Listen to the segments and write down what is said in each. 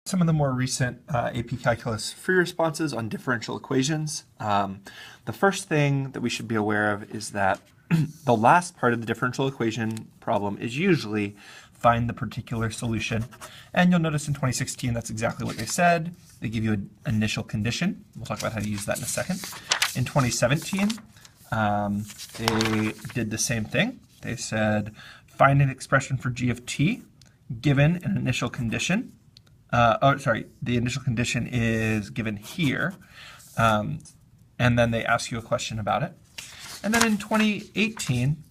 some of the more recent AP Calculus free responses on differential equations. The first thing that we should be aware of is that the last part of the differential equation problem is usually find the particular solution. And you'll notice in 2016, that's exactly what they said. They give you an initial condition. We'll talk about how to use that in a second. In 2017, they did the same thing. They said, find an expression for g of t given an initial condition. The initial condition is given here. And then they ask you a question about it. And then in 2018,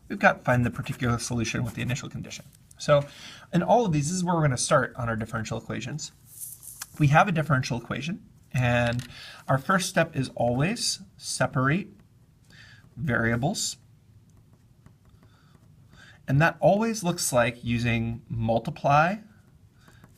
we've got find the particular solution with the initial condition. So in all of these, this is where we're going to start on our differential equations. We have a differential equation, and our first step is always separate variables. And that always looks like using multiply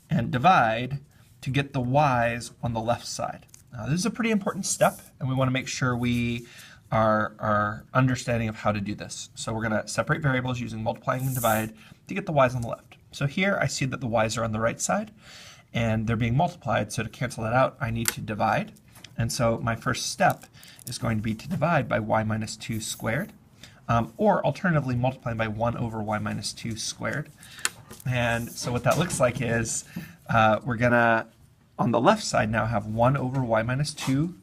and divide to get the y's on the left side. Now, this is a pretty important step, and we want to make sure we are understanding of how to do this. So we're going to separate variables using multiplying and divide to get the y's on the left. So here I see that the y's are on the right side, and they're being multiplied, so to cancel that out, I need to divide. And so my first step is going to be to divide by y minus 2 squared, or alternatively multiply by 1 over y minus 2 squared. And so what that looks like is we're going to, on the left side now, have 1 over y minus 2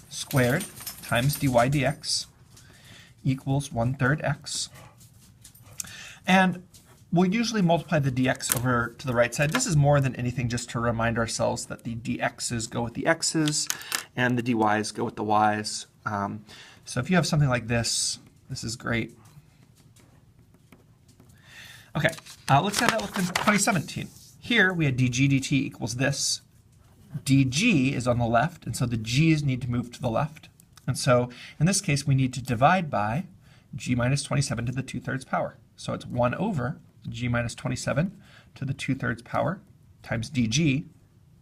squared times dy dx equals 1/3 x. And we'll usually multiply the dx over to the right side. This is more than anything just to remind ourselves that the dx's go with the x's and the dy's go with the y's. So if you have something like this, this is great. Okay, let's have that look in 2017. Here we had dg dt equals this. dg is on the left, and so the g's need to move to the left. And so in this case, we need to divide by g minus 27 to the 2/3 power. So it's 1 over g minus 27 to the 2/3 power times dg,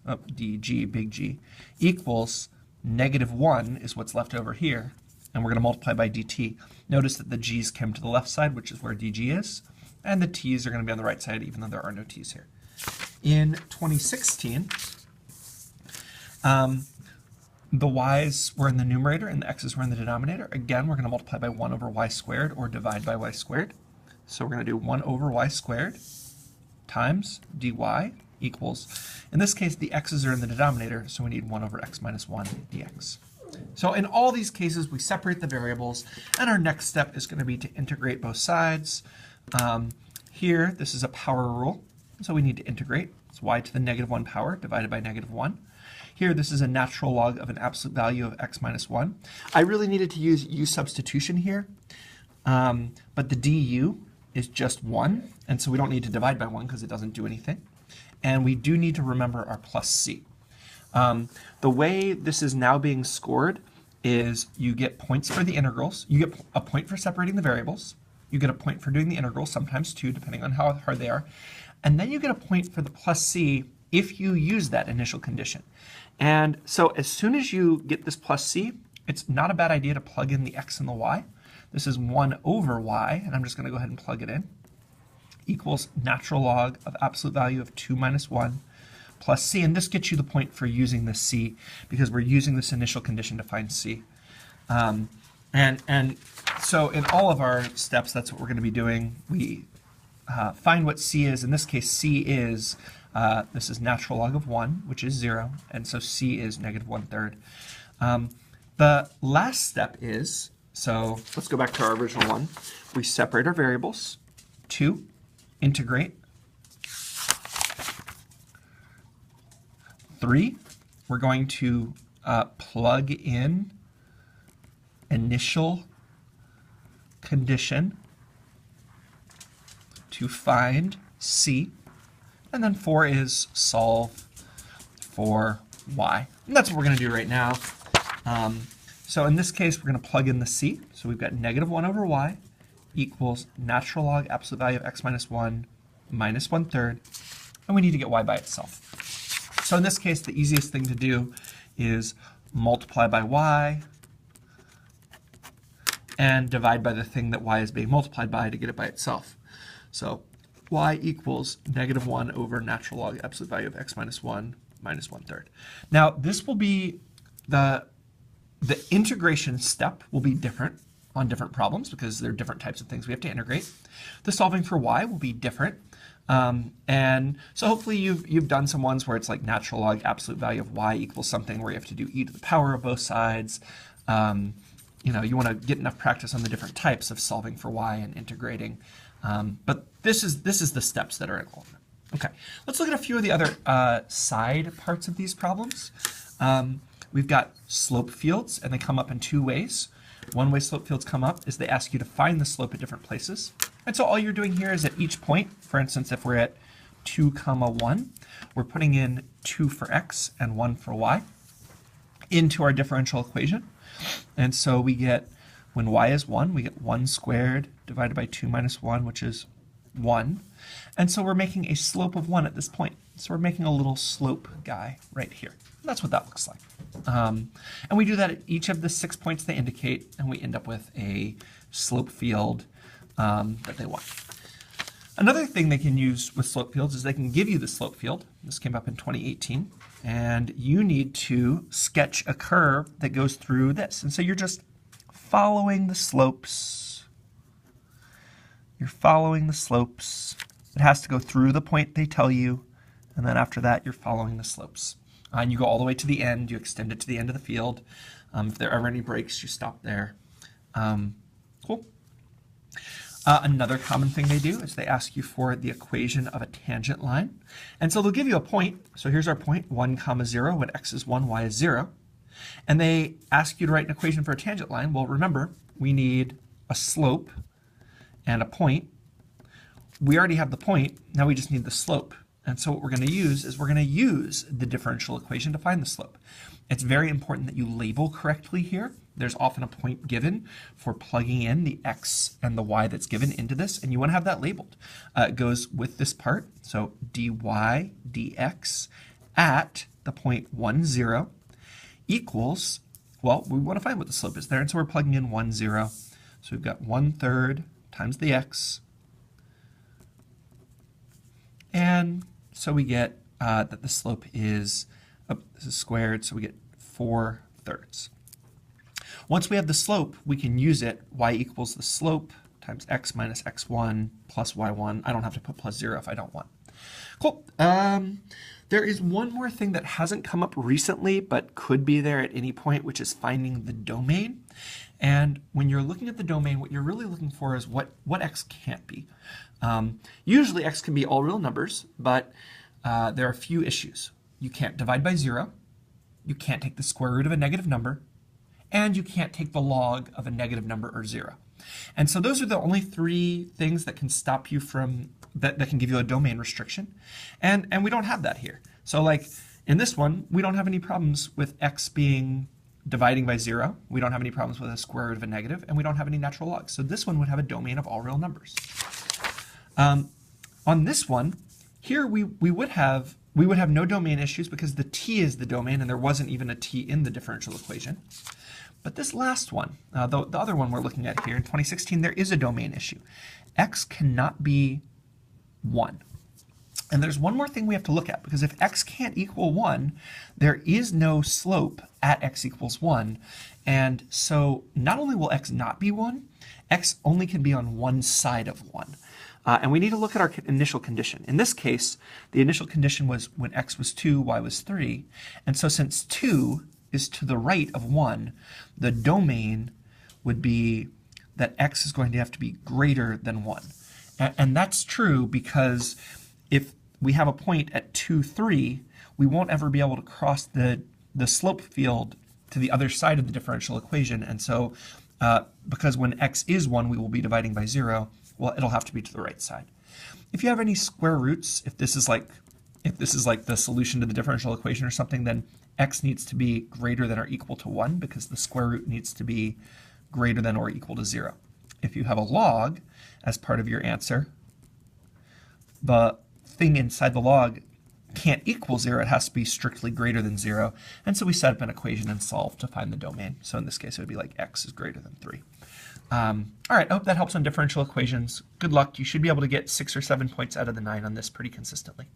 dg, big G, equals -1 is what's left over here. And we're going to multiply by dt. Notice that the g's came to the left side, which is where dg is, and the t's are going to be on the right side, even though there are no t's here. In 2016, the y's were in the numerator and the x's were in the denominator. Again, we're going to multiply by 1 over y squared or divide by y squared. So we're going to do 1 over y squared times dy equals, in this case, the x's are in the denominator, so we need 1 over x minus 1 dx. So in all these cases, we separate the variables, and our next step is going to be to integrate both sides. Here, this is a power rule, so we need to integrate. It's y to the -1 power divided by -1. Here, this is a natural log of an absolute value of x minus 1. I really needed to use u substitution here, but the du is just 1, and so we don't need to divide by 1 because it doesn't do anything. And we do need to remember our plus c. The way this is now being scored is you get points for the integrals. You get a point for separating the variables. You get a point for doing the integrals, sometimes 2, depending on how hard they are. And then you get a point for the plus c if you use that initial condition. And so as soon as you get this plus c, it's not a bad idea to plug in the x and the y. This is 1 over y, and I'm just going to go ahead and plug it in, equals natural log of absolute value of 2 minus 1 plus c. And this gets you the point for using the c, because we're using this initial condition to find c. And so in all of our steps, that's what we're going to be doing. We find what c is. In this case, c is, this is natural log of 1, which is 0, and so c is -1/3. The last step is, so let's go back to our original one. We separate our variables. 2, integrate. 3, we're going to plug in initial condition to find c. And then 4 is solve for y. And that's what we're going to do right now. So in this case, we're going to plug in the c. So we've got -1 over y equals natural log absolute value of x minus 1 minus 1/3. And we need to get y by itself. So in this case, the easiest thing to do is multiply by y and divide by the thing that y is being multiplied by to get it by itself. So y equals -1 over natural log absolute value of x minus 1 minus 1/3. Now, this will be the integration step will be different on different problems because there are different types of things we have to integrate. The solving for y will be different. And so hopefully you've done some ones where it's like natural log absolute value of y equals something where you have to do e to the power of both sides. You know, you want to get enough practice on the different types of solving for y and integrating. But this is the steps that are involved. Okay, let's look at a few of the other side parts of these problems. We've got slope fields, and they come up in two ways. One way slope fields come up is they ask you to find the slope at different places. And so all you're doing here is at each point, for instance, if we're at 2, 1, we're putting in 2 for x and 1 for y into our differential equation. And so we get, when y is 1, we get 1 squared divided by 2 minus 1, which is 1. And so we're making a slope of 1 at this point. So we're making a little slope guy right here. That's what that looks like. And we do that at each of the 6 points they indicate, and we end up with a slope field that they want. Another thing they can use with slope fields is they can give you the slope field. This came up in 2018. And you need to sketch a curve that goes through this. And so you're just following the slopes. You're following the slopes. It has to go through the point they tell you. And then after that, you're following the slopes. And you go all the way to the end. You extend it to the end of the field. If there are ever any breaks, you stop there. Cool. Another common thing they do is they ask you for the equation of a tangent line. And so they'll give you a point. So here's our point, 1, 0, when x is 1, y is 0. And they ask you to write an equation for a tangent line. Well, remember, we need a slope and a point. We already have the point. Now we just need the slope. And so what we're going to use is we're going to use the differential equation to find the slope. It's very important that you label correctly here. There's often a point given for plugging in the x and the y that's given into this, and you want to have that labeled. It goes with this part, so dy dx at the point 1, 0 equals, well, we want to find what the slope is there, and so we're plugging in 1, 0. So we've got 1/3 times the x, and so we get that the slope is, this is squared, so we get 4/3. Once we have the slope, we can use it. Y equals the slope times x minus x1 plus y1. I don't have to put plus 0 if I don't want. Cool. There is one more thing that hasn't come up recently, but could be there at any point, which is finding the domain. And when you're looking at the domain, what you're really looking for is what x can't be. Usually x can be all real numbers, but there are a few issues. You can't divide by 0. You can't take the square root of a negative number. And you can't take the log of a negative number or 0. And so those are the only 3 things that can stop you from, that can give you a domain restriction. And we don't have that here. So like in this one, we don't have any problems with x being dividing by 0. We don't have any problems with a square root of a negative, and we don't have any natural logs. So this one would have a domain of all real numbers. On this one, here we would have no domain issues because the t is the domain, and there wasn't even a t in the differential equation. But this last one, the other one we're looking at here in 2016, there is a domain issue. X cannot be 1. And there's one more thing we have to look at, because if x can't equal 1, there is no slope at x equals 1. And so not only will x not be 1, x only can be on one side of 1. And we need to look at our initial condition. In this case, the initial condition was when x was 2, y was 3. And so since 2 is to the right of 1, the domain would be that x is going to have to be greater than 1. And that's true because if we have a point at 2, 3, we won't ever be able to cross the slope field to the other side of the differential equation. And so because when x is 1, we will be dividing by 0, well, it'll have to be to the right side. If you have any square roots, if this is like the solution to the differential equation or something, then x needs to be greater than or equal to 1 because the square root needs to be greater than or equal to 0. If you have a log as part of your answer, the thing inside the log can't equal 0. It has to be strictly greater than 0. And so we set up an equation and solve to find the domain. So in this case, it would be like x is greater than 3. All right, I hope that helps on differential equations. Good luck. You should be able to get 6 or 7 points out of the 9 on this pretty consistently.